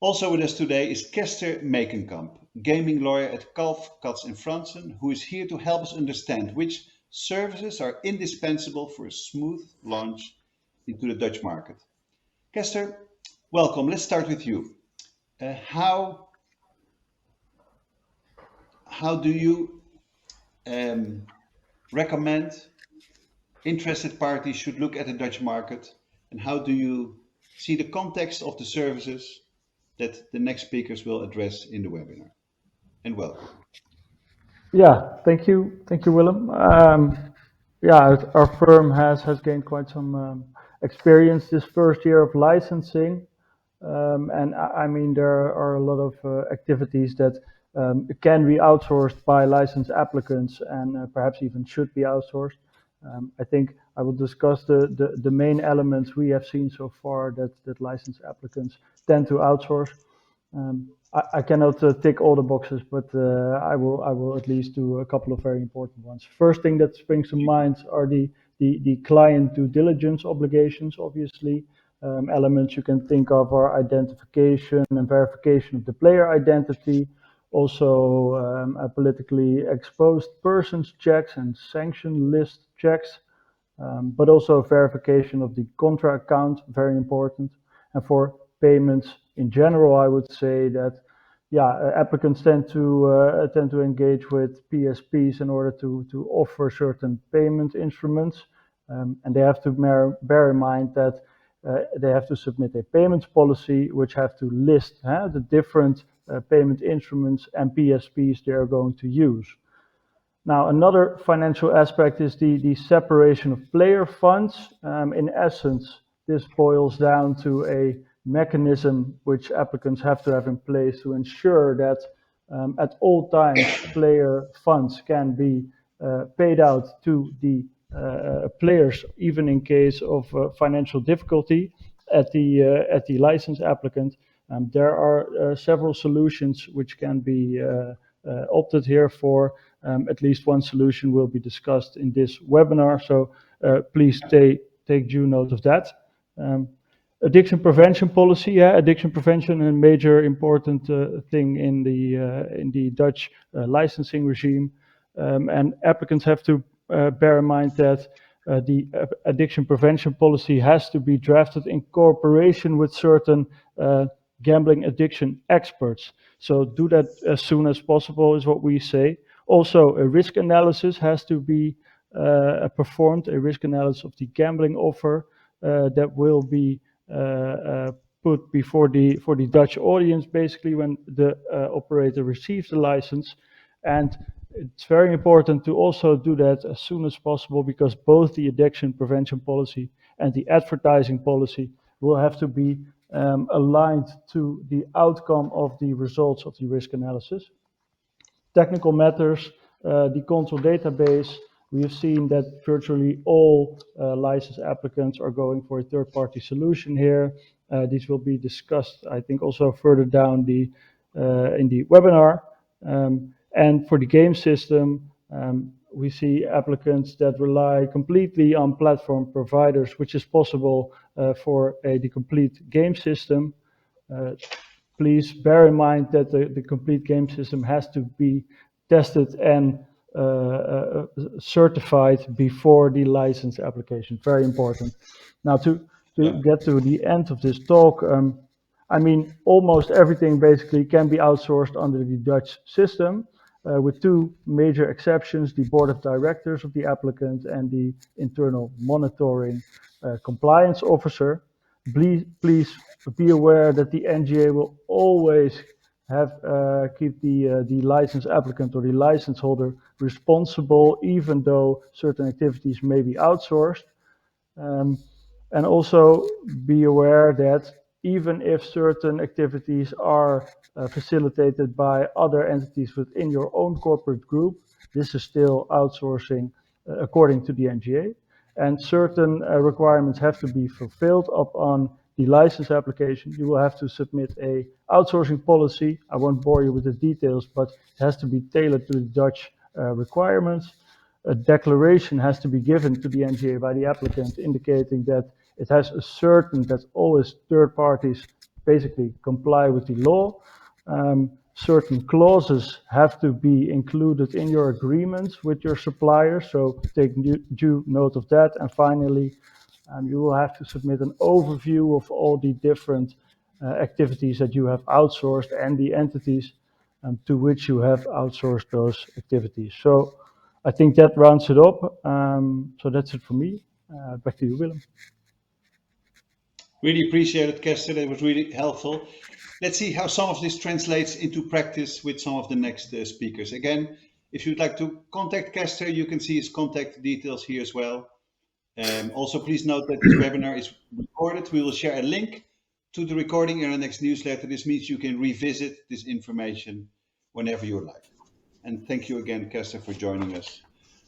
Also with us today is Kester Mekenkamp, gaming lawyer at Kalff Katz Franssen, who is here to help us understand which services are indispensable for a smooth launch into the Dutch market. Kester, welcome. Let's start with you. How do you recommend interested parties should look at the Dutch market, and how do you see the context of the services that the next speakers will address in the webinar? And welcome. Yeah, thank you, Willem. Our firm has gained quite some experience this first year of licensing, and I mean there are a lot of activities that can be outsourced by licensed applicants and perhaps even should be outsourced. I think I will discuss the main elements we have seen so far that licensed applicants tend to outsource. I cannot tick all the boxes, but I will at least do a couple of very important ones. First thing that springs to mind are the client due diligence obligations. Obviously, elements you can think of are identification and verification of the player identity, also politically exposed persons checks and sanction list checks, but also verification of the contra account, very important. And for payments in general, I would say that applicants tend to engage with PSPs in order to offer certain payment instruments, and they have to bear in mind that they have to submit a payments policy which have to list the different payment instruments and PSPs they are going to use. Now, another financial aspect is the separation of player funds. In essence, this boils down to a mechanism which applicants have to have in place to ensure that at all times player funds can be paid out to the players, even in case of financial difficulty at the license applicant. There are several solutions which can be opted here for. At least one solution will be discussed in this webinar, so please take due note of that. Addiction prevention policy. Addiction prevention is a major important thing in the Dutch licensing regime, and applicants have to bear in mind that the addiction prevention policy has to be drafted in cooperation with certain gambling addiction experts. So do that as soon as possible is what we say. Also, a risk analysis has to be performed, a risk analysis of the gambling offer that will be put before the Dutch audience, basically when the operator receives the license. And it's very important to also do that as soon as possible, because both the addiction prevention policy and the advertising policy will have to be aligned to the outcome of the results of the risk analysis. Technical matters, the control database. We have seen that virtually all license applicants are going for a third-party solution here. These will be discussed, I think, also further down in the webinar. And for the game system, we see applicants that rely completely on platform providers, which is possible for the complete game system. Please bear in mind that the complete game system has to be tested and certified before the license application. Very important. Now, to get to the end of this talk, I mean, almost everything basically can be outsourced under the Dutch system, with two major exceptions: the board of directors of the applicant and the internal monitoring compliance officer. Please be aware that the NGA will always keep the license applicant or the license holder responsible, even though certain activities may be outsourced. And also be aware that even if certain activities are facilitated by other entities within your own corporate group, this is still outsourcing according to the NGA. And certain requirements have to be fulfilled upon the license application. You will have to submit a outsourcing policy. I won't bore you with the details, but it has to be tailored to the Dutch requirements. A declaration has to be given to the NGA by the applicant, indicating that it has ascertained that always third parties basically comply with the law. Certain clauses have to be included in your agreements with your suppliers, so take due note of that. And finally, you will have to submit an overview of all the different activities that you have outsourced and the entities to which you have outsourced those activities. So I think that rounds it up. So that's it for me. Back to you, Willem. Really appreciate it, Kester. That was really helpful. Let's see how some of this translates into practice with some of the next speakers. Again, if you'd like to contact Kester, you can see his contact details here as well. Also, please note that this webinar is recorded. We will share a link to the recording in our next newsletter. This means you can revisit this information whenever you like. And thank you again, Kester, for joining us.